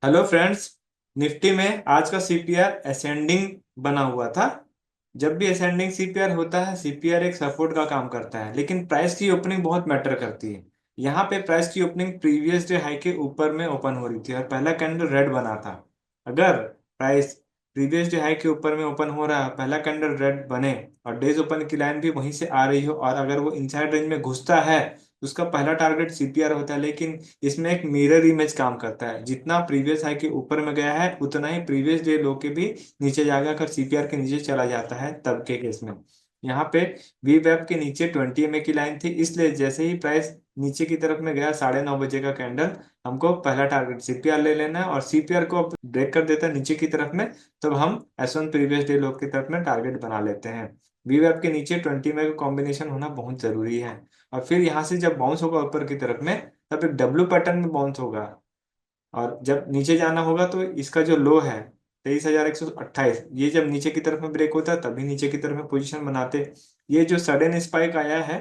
Hello friends. Nifty में आज का सीपीआर असेंडिंग बना हुआ था। जब भी असेंडिंग सीपीआर होता है, सीपीआर एक सपोर्ट का काम करता है, लेकिन प्राइस की ओपनिंग बहुत मैटर करती है। यहाँ पे प्राइस की ओपनिंग प्रीवियस डे हाई के ऊपर में ओपन हो रही थी और पहला कैंडल रेड बना था। अगर प्राइस प्रीवियस डे हाई के ऊपर में ओपन हो रहा है, पहला कैंडल रेड बने और डेज ओपन की लाइन भी वहीं से आ रही हो, और अगर वो इनसाइड रेंज में घुसता है तो उसका पहला टारगेट सीपीआर होता है। लेकिन इसमें एक मिरर इमेज काम करता है, जितना प्रीवियस हाई के ऊपर में गया है उतना ही प्रीवियस डे लो के भी नीचे जाएगा अगर सीपीआर के नीचे चला जाता है तब के केस में। यहाँ पे वी वेब के नीचे 20 MA की लाइन थी, इसलिए जैसे ही प्राइस नीचे की तरफ में गया 9:30 बजे का कैंडल, हमको पहला टारगेट सीपीआर ले लेना है, और सीपीआर को ब्रेक कर देता है नीचे की तरफ में, तब हम S1 प्रीवियस डे लो की तरफ में टारगेट बना लेते हैं। वी वेब के नीचे 20 MA का कॉम्बिनेशन होना बहुत जरूरी है। और फिर यहाँ से जब बाउंस होगा ऊपर की तरफ में, तब एक डब्ल्यू पैटर्न में बाउंस होगा, और जब नीचे जाना होगा तो इसका जो लो है 23,128, ये जब नीचे की तरफ में ब्रेक होता है तभी नीचे की तरफ में पोजीशन बनाते। ये जो सडन स्पाइक आया है,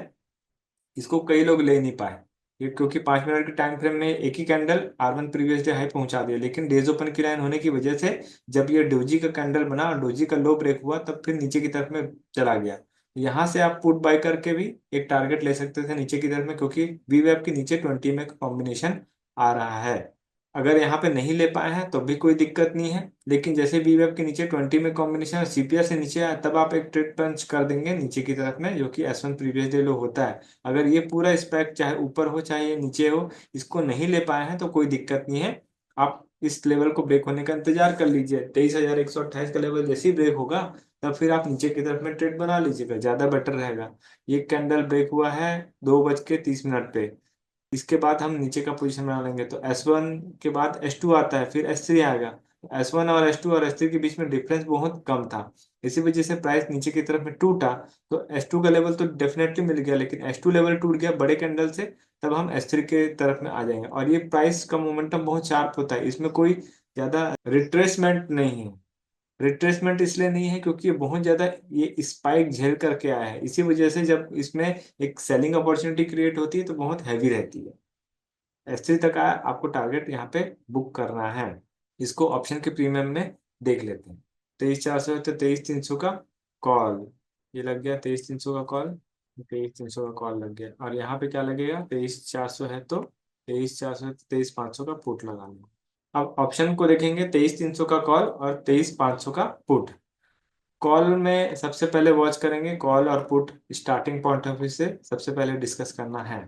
इसको कई लोग ले नहीं पाए, ये क्योंकि 5 मिनट के टाइम फ्रेम में एक ही candle R1 previous day high पहुंचा दिया, लेकिन डेज ओपन की लाइन होने की वजह से जब ये डोजी का कैंडल बना और डोजी का लो ब्रेक हुआ, तब फिर नीचे की तरफ में चला गया। यहाँ से आप पुट बाय करके भी एक टारगेट ले सकते थे नीचे की तरफ में, क्योंकि वी वेब के नीचे 20 में का कॉम्बिनेशन आ रहा है। अगर यहाँ पे नहीं ले पाए हैं तो भी कोई दिक्कत नहीं है, लेकिन जैसे बी वेब के नीचे 20 में कॉम्बिनेशन सीपीआर से नीचे आया, तब आप एक ट्रेड पंच कर देंगे नीचे की तरफ में, जो कि S1 प्रीवियस डे लो होता है। अगर ये पूरा स्पैक चाहे ऊपर हो चाहे ये नीचे हो, इसको नहीं ले पाए हैं तो कोई दिक्कत नहीं है। आप इस लेवल को ब्रेक होने का इंतजार कर लीजिए। 23,128 का लेवल जैसे ही ब्रेक होगा, तब फिर आप नीचे की तरफ में ट्रेड बना लीजिएगा, ज्यादा बेटर रहेगा। ये कैंडल ब्रेक हुआ है 2:30 पे। इसके बाद हम नीचे का पोजीशन बना लेंगे, तो S1 के बाद S2 आता है, फिर S3 आएगा। S1 और S2 और S3 के बीच में डिफरेंस बहुत कम था, इसी वजह से प्राइस नीचे की तरफ में टूटा। तो S2 का लेवल तो डेफिनेटली मिल गया, लेकिन S2 लेवल टूट गया बड़े कैंडल से, तब हम S3 के तरफ में आ जाएंगे। और ये प्राइस का मोमेंटम बहुत शार्प होता है, इसमें कोई ज्यादा रिट्रेसमेंट नहीं है। रिट्रेसमेंट इसलिए नहीं है क्योंकि ये बहुत ज्यादा ये स्पाइक झेल करके आया है, इसी वजह से जब इसमें एक सेलिंग अपॉर्चुनिटी क्रिएट होती है तो बहुत हैवी रहती है। S3 तक आया, आपको टारगेट यहाँ पे बुक करना है। इसको ऑप्शन के प्रीमियम में देख लेते हैं। 23,400 है तो 23,300 का कॉल, ये लग गया 23,300 का कॉल। 23,300 का कॉल लग गया, और यहाँ पे क्या लगेगा, 23,400 है तो 23,400 है तो 23,500 का पुट लगाना। अब ऑप्शन को देखेंगे, 23,300 का कॉल और 23,500 का पुट। कॉल में सबसे पहले वॉच करेंगे, कॉल और put starting point of view से सबसे पहले डिस्कस करना है।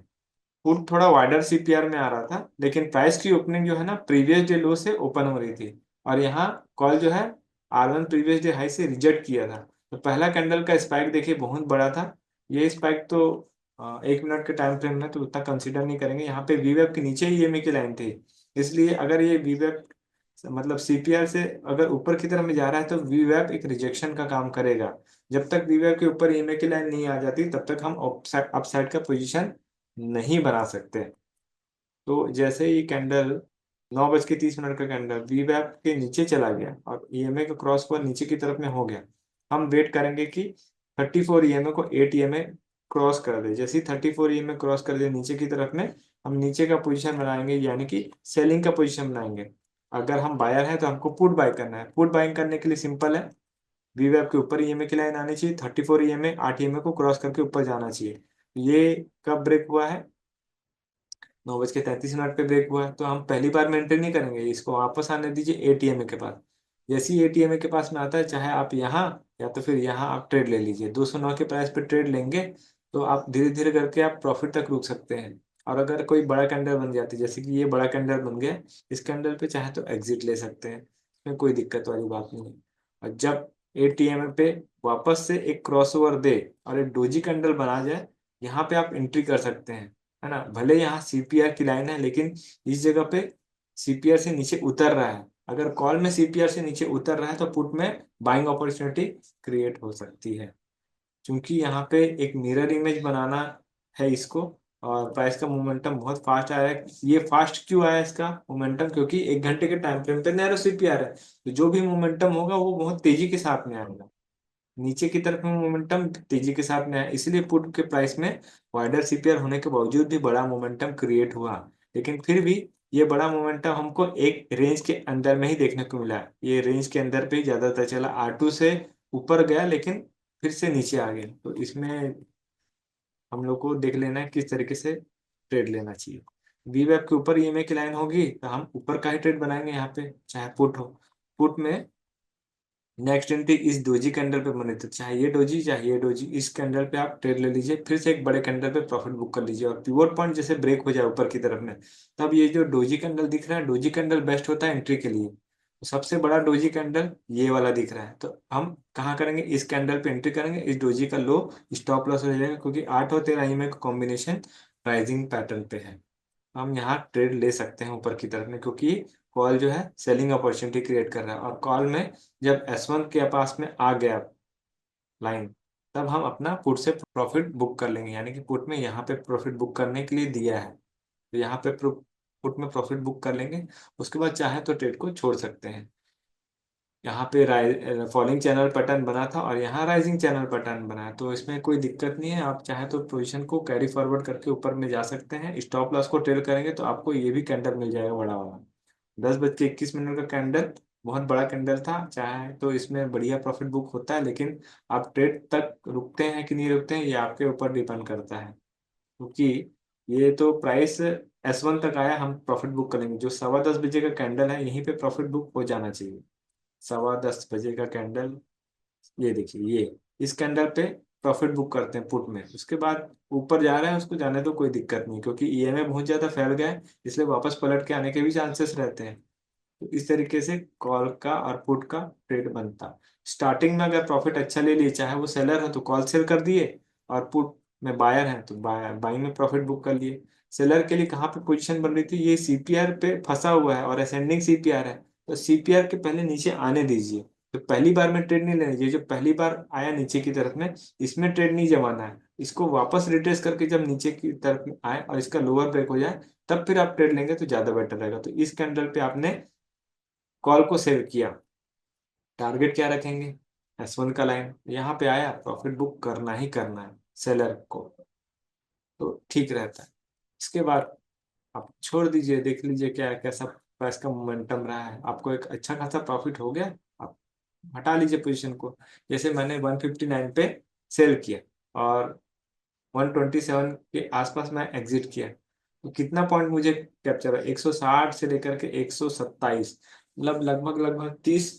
पुट थोड़ा वाइडर सीपीआर में आ रहा था, लेकिन प्राइस की ओपनिंग जो है ना प्रीवियस डे लो से ओपन हो रही थी, और यहाँ कॉल जो है R1 प्रीवियस डे हाई से रिजेक्ट किया था। तो पहला कैंडल का स्पाइक देखिए बहुत बड़ा था। ये स्पाइक तो 1 मिनट के टाइम फ्रेम में तो उतना कंसीडर नहीं करेंगे, यहाँ पे वीवेब के नीचे ही ईएमए की लाइन थी। इसलिए अगर ये वीवेब मतलब सीपीआर से अगर ऊपर की तरफ में जा रहा है तो वीवेब एक रिजेक्शन का काम करेगा। जब तक वीवेब के ऊपर ईएमए की लाइन नहीं आ जाती, तब तक हम अपसाइड का पोजीशन नहीं बना सकते। तो जैसे ही कैंडल 9:30 का कैंडल वी वैप के नीचे चला गया और ईएमए का क्रॉस ओवर नीचे की तरफ में हो गया, हम वेट करेंगे कि 34 ईएमए को 8 ईएमए क्रॉस कर दे। जैसे ही 34 ईएमए क्रॉस कर दे नीचे की तरफ में, हम नीचे का पोजीशन बनाएंगे, यानी कि सेलिंग का पोजीशन बनाएंगे। अगर हम बायर हैं तो हमको पुट बाय करना है। पुट बाइंग करने के लिए सिंपल है, वी वेब के ऊपर ईएमए की लाइन आनी चाहिए, 34 ईएमए 8 ईएमए को क्रॉस करके ऊपर जाना चाहिए। ये कब ब्रेक हुआ है, 9:33 पे ब्रेक हुआ है, तो हम पहली बार मेंटेन नहीं करेंगे, इसको वापस आने दीजिए एटीएम के पास। जैसे ही एटीएम के पास में आता है, चाहे आप यहाँ या तो फिर यहाँ आप ट्रेड ले लीजिए, 209 के प्राइस पे ट्रेड लेंगे तो आप धीरे धीरे करके आप प्रॉफिट तक रुक सकते हैं। और अगर कोई बड़ा कैंडल बन जाती है, जैसे कि ये बड़ा कैंडल बन गया, इस कैंडल पे चाहे तो एग्जिट ले सकते हैं, इसमें कोई दिक्कत वाली बात नहीं है। और जब एटीएम पे वापस से एक क्रॉसओवर दे और एक डोजी कैंडल बना जाए, यहाँ पे आप एंट्री कर सकते हैं, है ना। भले यहाँ सीपीआर की लाइन है, लेकिन इस जगह पे सीपीआर से नीचे उतर रहा है। अगर कॉल में सीपीआर से नीचे उतर रहा है तो पुट में बाइंग अपॉर्चुनिटी क्रिएट हो सकती है। क्योंकि यहाँ पे एक मिरर इमेज बनाना है इसको, और प्राइस का मोमेंटम बहुत फास्ट आया है। ये फास्ट क्यों आया इसका मोमेंटम, क्योंकि 1 घंटे के टाइम फ्रेम पे नैरो सीपीआर है, तो जो भी मोमेंटम होगा वो बहुत तेजी के साथ में आएगा। नीचे की तरफ में मोमेंटम तेजी के साथ में है, इसलिए पुट के प्राइस में वाइडर सीपीआर होने के बावजूद भी बड़ा मोमेंटम क्रिएट हुआ। लेकिन फिर भी ये बड़ा मोमेंटम हमको एक रेंज के अंदर में ही देखने को मिला। ये रेंज के अंदर पे ही ज्यादातर चला, R2 से ऊपर गया लेकिन फिर से नीचे आ गया। तो इसमें हम लोग को देख लेना है किस तरीके से ट्रेड लेना चाहिए। वी वेब के ऊपर ईएमए की लाइन होगी तो हम ऊपर का ही ट्रेड बनाएंगे, यहाँ पे चाहे पुट हो। पुट में नेक्स्ट एंट्री इस डोजी कैंडल पे बने, तो चाहे ये डोजी चाहे ये डोजी, इस कैंडल पे आप ट्रेड ले लीजिए, फिर से एक बड़े कैंडल पे प्रॉफिट बुक कर लीजिए। और पिवोट पॉइंट जैसे ब्रेक हो जाए ऊपर की तरफ में, तब ये जो डोजी कैंडल दिख रहा है, डोजी कैंडल बेस्ट होता है एंट्री के लिए। तो सबसे बड़ा डोजी कैंडल ये वाला दिख रहा है, तो हम कहाँ करेंगे, इस कैंडल पे एंट्री करेंगे। इस डोजी का लो स्टॉप लॉस हो जाएगा, क्योंकि 8 और 13 ईएमए का कॉम्बिनेशन राइजिंग पैटर्न पे है। हम यहाँ ट्रेड ले सकते हैं ऊपर की तरफ में, क्योंकि कॉल जो है सेलिंग अपॉर्चुनिटी क्रिएट कर रहा है। और कॉल में जब S1 के पास में आ गया लाइन, तब हम अपना पुट से प्रॉफिट बुक कर लेंगे। यानी कि पुट में यहाँ पे प्रॉफिट बुक करने के लिए दिया है, तो यहाँ पे पुट में प्रॉफिट बुक कर लेंगे। उसके बाद चाहे तो ट्रेड को छोड़ सकते हैं। यहाँ पे फॉलिंग चैनल पैटर्न बना था और यहाँ राइजिंग चैनल पैटर्न बना है, तो इसमें कोई दिक्कत नहीं है। आप चाहे तो पोजीशन को कैरी फॉरवर्ड करके ऊपर में जा सकते हैं। स्टॉप लॉस को ट्रेल करेंगे तो आपको ये भी कैंडल मिल जाएगा बड़ा वाला, 10:21 का कैंडल। बहुत बड़ा कैंडल था, चाहे तो इसमें बढ़िया प्रॉफिट बुक होता है, लेकिन आप ट्रेड तक रुकते हैं कि नहीं रुकते हैं ये आपके ऊपर डिपेंड करता है। क्योंकि ये तो प्राइस S1 तक आया, हम प्रॉफिट बुक करेंगे। जो 10:15 का कैंडल है यहीं पे प्रॉफिट बुक हो जाना चाहिए। 10:15 का कैंडल, ये देखिए, ये इस कैंडल पे प्रॉफिट बुक करते हैं पुट में। उसके बाद ऊपर जा रहा है, उसको जाने तो कोई दिक्कत नहीं, क्योंकि ईएमए बहुत ज्यादा फैल गया है, इसलिए वापस पलट के आने के भी चांसेस रहते हैं। तो इस तरीके से कॉल का और पुट का ट्रेड बनता। स्टार्टिंग में अगर प्रॉफिट अच्छा ले लिए, चाहे वो सेलर है तो कॉल सेल कर दिए, और पुट में बायर है तो बाइंग में प्रॉफिट बुक कर लिए। सेलर के लिए कहाँ पे पोजीशन बन रही थी, ये सीपीआर पे फंसा हुआ है और असेंडिंग सीपीआर है, तो सीपीआर के पहले नीचे आने दीजिए। तो पहली बार में ट्रेड नहीं लेना, ये जो पहली बार आया नीचे की तरफ में, इसमें ट्रेड नहीं जमाना है। इसको वापस रिट्रेस करके जब नीचे की तरफ में आए और इसका लोअर ब्रेक हो जाए, तब फिर आप ट्रेड लेंगे तो ज्यादा बेटर रहेगा। तो इस कैंडल पे आपने कॉल को सेल किया, टारगेट क्या रखेंगे, S1 का लाइन। यहाँ पे आया, प्रॉफिट बुक करना ही करना है सेलर को, तो ठीक रहता है। इसके बाद आप छोड़ दीजिए, देख लीजिए क्या कैसा प्राइस का मोमेंटम रहा है। आपको एक अच्छा खासा प्रॉफिट हो गया, आप हटा लीजिए पोजीशन को। जैसे मैंने 159 पे सेल किया और 127 के आसपास मैं एग्जिट किया, तो कितना पॉइंट मुझे कैप्चर है, 160 से लेकर के 127, मतलब लगभग लगभग 30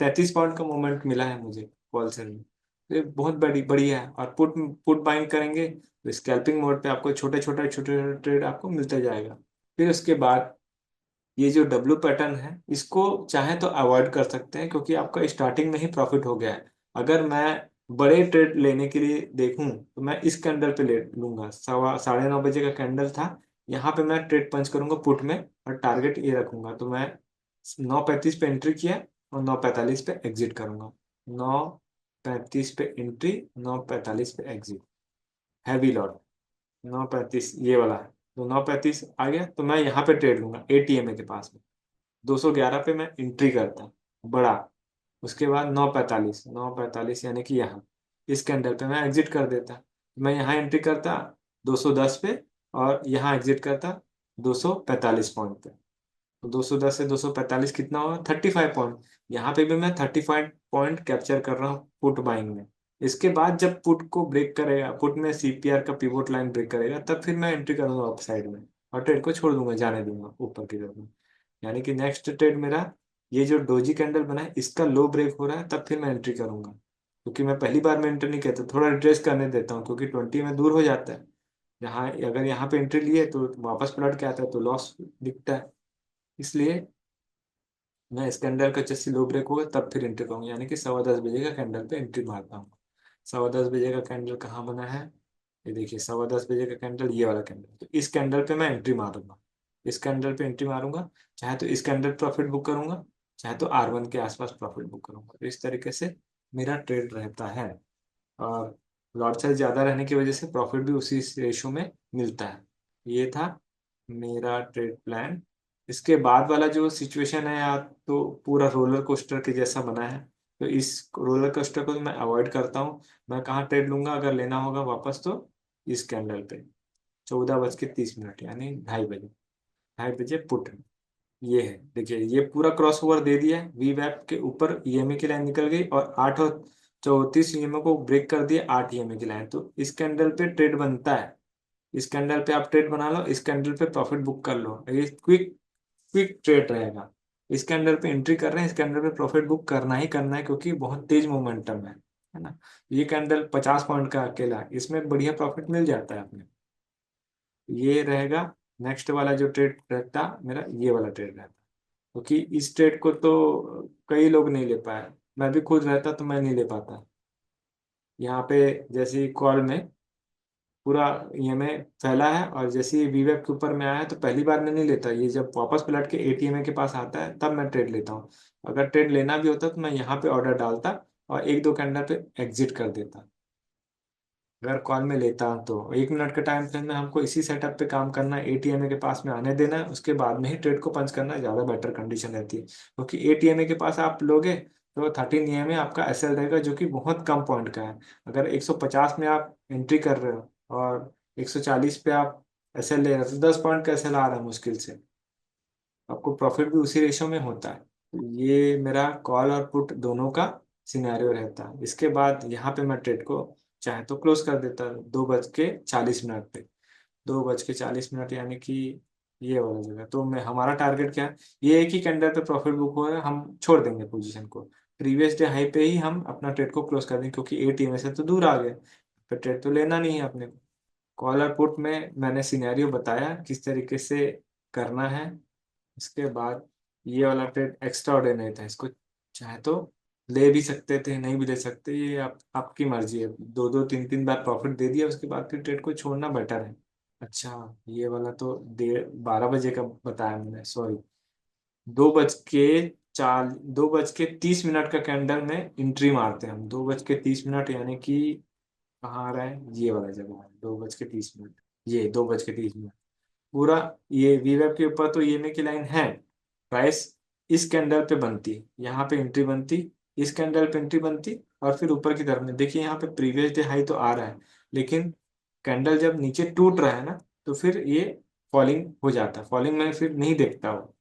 33 पॉइंट का मोमेंट मिला है मुझे कॉल सेल में। तो ये बहुत बढ़िया है। और पुट पुट बाइंग करेंगे तो स्कैल्पिंग मोड पे आपको छोटे छोटे ट्रेड आपको मिलते जाएगा। फिर उसके बाद ये जो डब्ल्यू पैटर्न है, इसको चाहे तो अवॉइड कर सकते हैं, क्योंकि आपका स्टार्टिंग में ही प्रॉफिट हो गया है। अगर मैं बड़े ट्रेड लेने के लिए देखूं तो मैं इस कैंडल पे ले लूंगा, 9:30 का कैंडल था। यहाँ पे मैं ट्रेड पंच करूंगा पुट में, और टारगेट ये रखूंगा। तो मैं 9:35 पे एंट्री किया और 9:45 पे एग्जिट करूंगा। 9:35 पे एंट्री, 9:45 पे एग्जिट, हैवी लॉट। 9:35 ये वाला है, तो 9:35 आ गया तो मैं यहाँ पे ट्रेड लूंगा एटीएम के पास में। 211 पे मैं एंट्री करता बड़ा। उसके बाद 9:45 यानी कि यहाँ इस कैंडल पे मैं एग्जिट कर देता। मैं यहाँ एंट्री करता 210 पे, और यहाँ एग्जिट करता 245 पॉइंट पे। तो 210 से 245 कितना होगा, 35 पॉइंट। यहाँ पे भी मैं 35 पॉइंट कैप्चर कर रहा हूँ पुट बाइंग में। इसके बाद जब पुट को ब्रेक करेगा, पुट में सीपीआर का पिवोट लाइन ब्रेक करेगा, तब फिर मैं एंट्री करूंगा अप साइड में, और ट्रेड को छोड़ दूंगा, जाने दूंगा ऊपर की तरफ में। यानी कि नेक्स्ट ट्रेड मेरा, ये जो डोजी कैंडल बना है इसका लो ब्रेक हो रहा है, तब फिर मैं एंट्री करूंगा। क्योंकि मैं पहली बार में एंट्री नहीं कहता, थोड़ा रिट्रेस करने देता हूँ, क्योंकि 20 में दूर हो जाता है। यहाँ अगर यहाँ पे एंट्री लिए तो वापस पलट के आता है तो लॉस दिखता है। इसलिए मैं इस कैंडल का जैसे लो ब्रेक होगा तब फिर एंट्री करूंगा, यानी कि 10:15 का कैंडल पे एंट्री मारता हूँ। 10:15 का कैंडल कहाँ बना है, ये देखिए 10:15 का कैंडल, ये वाला कैंडल। तो इस कैंडल पे मैं एंट्री मारूंगा, इस कैंडल पे एंट्री मारूंगा। चाहे तो इस कैंडल प्रॉफिट बुक करूंगा, चाहे तो R1 के आसपास प्रॉफिट बुक करूंगा। तो इस तरीके से मेरा ट्रेड रहता है, और लॉट साइज ज्यादा रहने की वजह से प्रॉफिट भी उसी रेशो में मिलता है। ये था मेरा ट्रेड प्लान। इसके बाद वाला जो सिचुएशन है यार, तो पूरा रोलर कोस्टर के जैसा बना है। तो इस रोलर कोस्टर को तो मैं अवॉइड करता हूँ। मैं कहाँ ट्रेड लूंगा अगर लेना होगा वापस, तो इस कैंडल पे। 14:30 यानी 2:30 बजे, 2:30 बजे पुट। ये है, देखिए ये पूरा क्रॉस ओवर दे दिया है, वी वैप के ऊपर ईएमए की लाइन निकल गई और 8 और 34 ईएमए को ब्रेक कर दिया 8 ईएमए की लाइन, तो इस कैंडल पे ट्रेड बनता है। इस कैंडल पे आप ट्रेड बना लो, इस कैंडल पे प्रॉफिट बुक कर लो, ये क्विक क्विक ट्रेड रहेगा। इस कैंडल पे एंट्री कर रहे हैं, इस कैंडल पे प्रॉफिट बुक करना ही करना है, क्योंकि बहुत तेज मोमेंटम है ना। ये कैंडल 50 पॉइंट का अकेला है, इसमें बढ़िया प्रॉफिट मिल जाता है अपने। ये रहेगा। नेक्स्ट वाला जो ट्रेड रहता मेरा, ये वाला ट्रेड रहता, क्योंकि इस ट्रेड को तो कई लोग नहीं ले पाए, मैं भी खुद रहता तो मैं नहीं ले पाता। यहाँ पे जैसे कॉल में पूरा ईएमआई फैला है, और जैसे ही वीवेब के ऊपर में आया है तो पहली बार मैं नहीं लेता, ये जब वापस पलट के एटीएमए के पास आता है तब मैं ट्रेड लेता हूँ। अगर ट्रेड लेना भी होता तो मैं यहाँ पे ऑर्डर डालता और एक दो कैंडल पे एग्जिट कर देता। अगर कॉल में लेता तो 1 मिनट के टाइम फ्रेम में हमको इसी सेटअप पे काम करना है, एटीएमए के पास में आने देना है, उसके बाद में ही ट्रेड को पंच करना ज़्यादा बेटर कंडीशन रहती है, क्योंकि एटीएमए के पास आप लोगे तो 13 ईएमए आपका एसएल रहेगा, जो कि बहुत कम पॉइंट का है। अगर 150 में आप एंट्री कर रहे हो और 140 पे आप एसएल ले रहे हो, तो 10 पॉइंट का एसएल आ रहा है मुश्किल से, आपको प्रॉफिट भी उसी रेशो में होता है। ये मेरा कॉल और पुट दोनों का सिनेरियो रहता है। इसके बाद यहाँ पे मैं ट्रेड को चाहे तो क्लोज कर देता 2:40 पे। 2:40 यानी कि ये वाला जगह, तो मैं हमारा टारगेट क्या है, ये एक ही कैंडल पे प्रॉफिट बुक हो रहा है, हम छोड़ देंगे पोजीशन को, प्रीवियस डे हाई पे ही हम अपना ट्रेड को क्लोज कर देंगे, क्योंकि एटीएम से तो दूर आ गए, फिर ट्रेड तो लेना नहीं है अपने को। कॉल और पुट में मैंने सिनेरियो बताया किस तरीके से करना है। इसके बाद ये वाला ट्रेड एक्स्ट्रा ऑर्डिनरी था, इसको चाहे तो ले भी सकते थे, नहीं भी ले सकते, ये आपकी मर्जी है। दो दो तीन तीन बार प्रॉफिट दे दिया, उसके बाद फिर ट्रेड को छोड़ना बेटर है। अच्छा, ये वाला तो 12 बजे का बताया मैंने, सॉरी। 2:30 का कैंडल में एंट्री मारते हैं हम, 2:30 यानी कि कहाँ आ रहा है, ये वाला जगह है 2:30, ये 2:30 पूरा। ये वीवेब के ऊपर तो ईएमए की लाइन है, प्राइस इस कैंडल पे बनती, यहाँ पे एंट्री बनती, इस कैंडल पे एंट्री बनती, और फिर ऊपर की तरफ में देखिए यहाँ पे प्रीवियस डे हाई तो आ रहा है, लेकिन कैंडल जब नीचे टूट रहा है ना, तो फिर ये फॉलिंग हो जाता है, फॉलिंग में फिर नहीं देखता वो।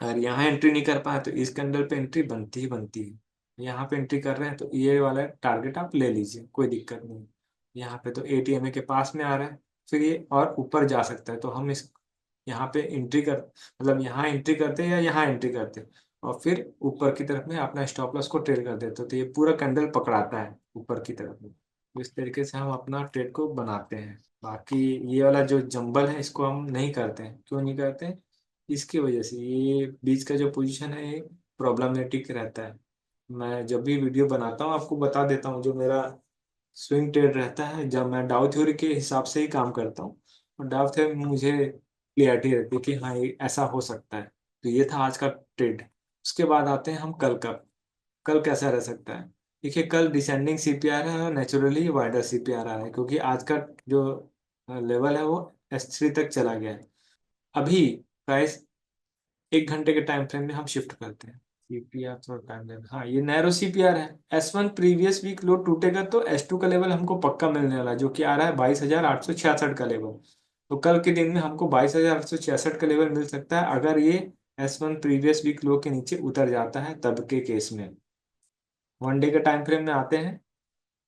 और यहाँ एंट्री नहीं कर पाए तो इस कैंडल पे एंट्री बनती ही बनती है। यहाँ पे एंट्री कर रहे हैं तो ये वाला टारगेट आप ले लीजिए, कोई दिक्कत नहीं। यहाँ पे तो एटीएमए के पास में आ रहा है, फिर ये और ऊपर जा सकता है, तो हम इस यहाँ पे एंट्री कर, मतलब यहाँ एंट्री करते हैं या यहाँ एंट्री करते हैं, और फिर ऊपर की तरफ में अपना स्टॉप लॉस को ट्रेड कर देते हैं, तो ये पूरा कैंडल पकड़ाता है ऊपर की तरफ में। तो इस तरीके से हम अपना ट्रेड को बनाते हैं। बाकी ये वाला जो जंबल है इसको हम नहीं करते हैं, क्यों नहीं करते हैं, इसकी वजह से ये बीच का जो पोजीशन है ये प्रॉब्लमेटिक रहता है। मैं जब भी वीडियो बनाता हूँ आपको बता देता हूँ, जो मेरा स्विंग ट्रेड रहता है, जब मैं डाउ थ्योरी के हिसाब से ही काम करता हूँ, और डाउ थ्योरी में मुझे क्लियरिटी रहती है कि हाँ ये ऐसा हो सकता है। तो ये था आज का ट्रेड। उसके बाद आते हैं हम कल का। कल कैसा रह सकता है, देखिए कल डिसेंडिंग सीपीआर है और नेचुरली वाइडर सीपीआर आ रहा है, क्योंकि आज का जो लेवल है वो S3 तक चला गया है। अभी प्राइस 1 घंटे के टाइम फ्रेम में हम शिफ्ट करते हैं। सीपीआर थोड़ा टाइम लेगा, हाँ ये नैरो सीपीआर है। S1 प्रीवियस वीक लो टूटेगा तो S2 का लेवल हमको पक्का मिलने वाला है, जो कि आ रहा है 22,866 का लेवल। तो कल के दिन में हमको 22,866 का लेवल मिल सकता है, अगर ये S1 प्रीवियस वीक लो के नीचे उतर जाता है तब के केस में। 1 डे के टाइम फ्रेम में आते हैं,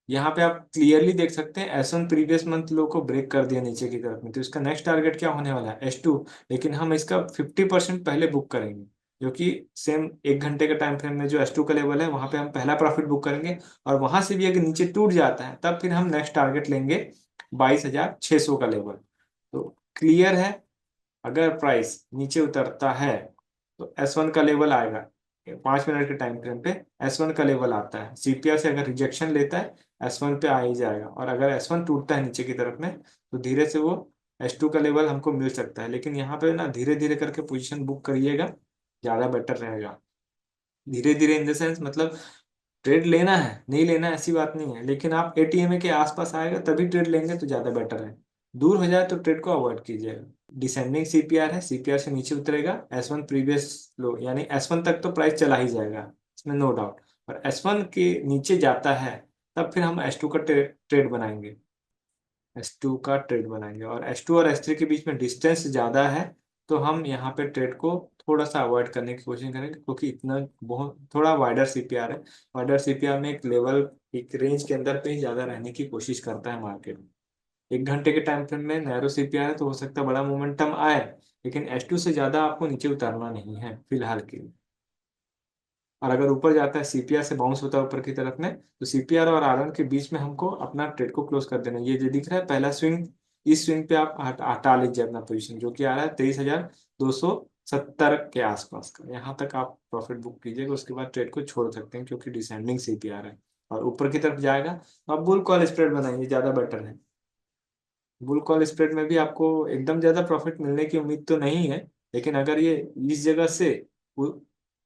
यहाँ पे आप क्लियरली देख सकते हैं S1 प्रीवियस मंथ लो को ब्रेक कर दिया नीचे की तरफ में, तो इसका नेक्स्ट टारगेट क्या होने वाला है, S2। लेकिन हम इसका 50% पहले बुक करेंगे, जो कि सेम 1 घंटे के टाइम फ्रेम में जो S2 का लेवल है वहां पे हम पहला प्रॉफिट बुक करेंगे, और वहां से भी अगर नीचे टूट जाता है तब फिर हम नेक्स्ट टारगेट लेंगे 22,600 का लेवल। तो क्लियर है, अगर प्राइस नीचे उतरता है तो S1 का लेवल आएगा, 5 मिनट के टाइम फ्रेम पे S1 का लेवल आता है, सीपीआर से अगर रिजेक्शन लेता है S1 पे आ ही जाएगा, और अगर S1 टूटता है नीचे की तरफ में तो धीरे से वो S2 का लेवल हमको मिल सकता है। लेकिन यहाँ पे ना धीरे धीरे करके पोजीशन बुक करिएगा, ज़्यादा बेटर रहेगा। धीरे धीरे इन द सेंस मतलब ट्रेड लेना है, नहीं लेना है ऐसी बात नहीं है, लेकिन आप एटीएमए के आसपास आएगा तभी ट्रेड लेंगे तो ज़्यादा बेटर है। दूर हो जाए तो ट्रेड को अवॉइड कीजिएगा। डिसेंडिंग सीपीआर है, सीपीआर से नीचे उतरेगा, S1 प्रीवियस लो यानी S1 तक तो प्राइस चला ही जाएगा, इसमें नो डाउट। और S1 के नीचे जाता है तब फिर हम S2 का ट्रेड बनाएंगे। S2 का ट्रेड बनाएंगे, और S2 और S3 के बीच में डिस्टेंस ज़्यादा है तो हम यहाँ पे ट्रेड को थोड़ा सा अवॉइड करने की कोशिश करेंगे, क्योंकि इतना बहुत थोड़ा वाइडर सीपीआर है। वाइडर सीपीआर में एक लेवल, एक रेंज के अंदर पे ही ज़्यादा रहने की कोशिश करता है मार्केट। 1 घंटे के टाइम फ्रेम में नैरो सीपीआर है तो हो सकता है बड़ा मोमेंटम आए, लेकिन S2 से ज़्यादा आपको नीचे उतरना नहीं है फिलहाल के लिए। और अगर ऊपर जाता है, सीपीआर से बाउंस होता है ऊपर की तरफ में, तो सीपीआर और R1 के बीच में हमको अपना ट्रेड को क्लोज कर देना है। ये जो दिख रहा है पहला स्विंग, इस स्विंग पे आप हटा लीजिए अपना पोजीशन, जो कि आ रहा है 23,270 के आसपास का। यहाँ तक आप प्रॉफिट बुक कीजिएगा, उसके बाद ट्रेड को छोड़ सकते हैं, क्योंकि डिसेंडिंग सीपीआर है और ऊपर की तरफ जाएगा तो आप बुल कॉल स्प्रेड बनाइए, ज़्यादा बेटर है। बुल कॉल स्प्रेड में भी आपको एकदम ज्यादा प्रॉफिट मिलने की उम्मीद तो नहीं है, लेकिन अगर ये इस जगह से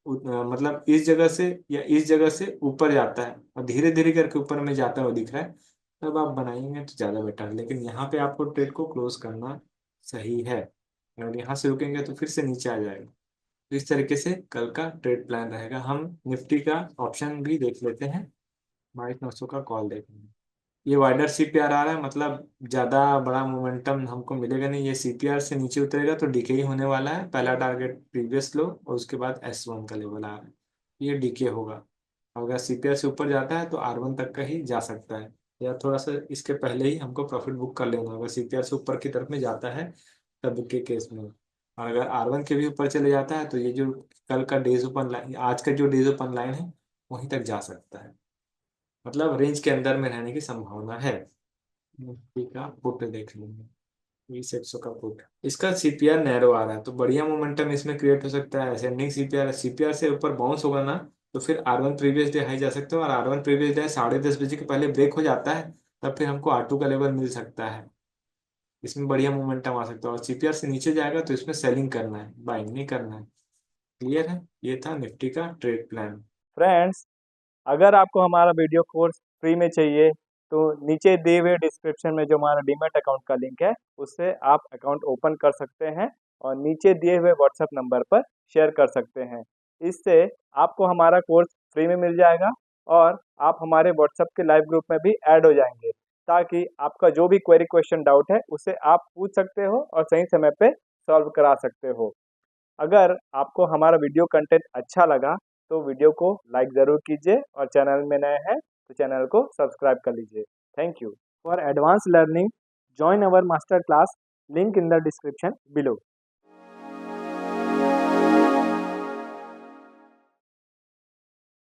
मतलब इस जगह से या इस जगह से ऊपर जाता है और धीरे धीरे करके ऊपर में जाता हुआ दिख रहा है, तब आप बनाएंगे तो ज्यादा बेटर है। लेकिन यहाँ पे आपको ट्रेड को क्लोज करना सही है। अगर यहाँ से रुकेंगे तो फिर से नीचे आ जाएगा। तो इस तरीके से कल का ट्रेड प्लान रहेगा। हम निफ्टी का ऑप्शन भी देख लेते हैं, 22,900 का कॉल देखेंगे। ये वाइडर सीपीआर आ रहा है, मतलब ज्यादा बड़ा मोमेंटम हमको मिलेगा नहीं। ये सीपीआर से नीचे उतरेगा तो डीके ही होने वाला है। पहला टारगेट प्रीवियस लो और उसके बाद S1 का लेवल आ रहा है, ये डीके होगा। अगर सीपीआर से ऊपर जाता है तो R1 तक का ही जा सकता है, या थोड़ा सा इसके पहले ही हमको प्रॉफिट बुक कर लेना होगा सीपीआर से ऊपर की तरफ में जाता है तब के केस में। और अगर R1 के भी ऊपर चले जाता है तो ये जो कल का डेज ओपन लाइन, आज का जो डेज ओपन लाइन है, वहीं तक जा सकता है। मतलब रेंज के अंदर में रहने की संभावना है। निफ्टी का पुट देख लेंगे, 20,100 का पुट। इसका सीपीआर नैरो आ रहा है तो बढ़िया मोमेंटम इसमें क्रिएट हो सकता है। असेंडिंग सीपीआर, सीपीआर से ऊपर बाउंस होगा ना, तो फिर R1 प्रीवियस डे हाई जा सकते हो, और R1 प्रीवियस डे 10:30 बजे के पहले ब्रेक हो जाता है, तब फिर हमको R2 का लेवल मिल सकता है। इसमें बढ़िया मोमेंटम आ सकता है। और सीपीआर से नीचे जाएगा तो इसमें सेलिंग करना है, बाइंग नहीं करना है। क्लियर है? ये था निफ्टी का ट्रेड प्लान। फ्रेंड्स, अगर आपको हमारा वीडियो कोर्स फ्री में चाहिए तो नीचे दिए हुए डिस्क्रिप्शन में जो हमारा डीमैट अकाउंट का लिंक है, उससे आप अकाउंट ओपन कर सकते हैं और नीचे दिए हुए व्हाट्सएप नंबर पर शेयर कर सकते हैं। इससे आपको हमारा कोर्स फ्री में मिल जाएगा और आप हमारे व्हाट्सएप के लाइव ग्रुप में भी ऐड हो जाएंगे, ताकि आपका जो भी क्वेरी क्वेश्चन डाउट है उसे आप पूछ सकते हो और सही समय पे सॉल्व करा सकते हो। अगर आपको हमारा वीडियो कंटेंट अच्छा लगा तो वीडियो को लाइक ज़रूर कीजिए और चैनल में नए हैं तो चैनल को सब्सक्राइब कर लीजिए। Thank you. For advance learning, join our master class, link in the description below.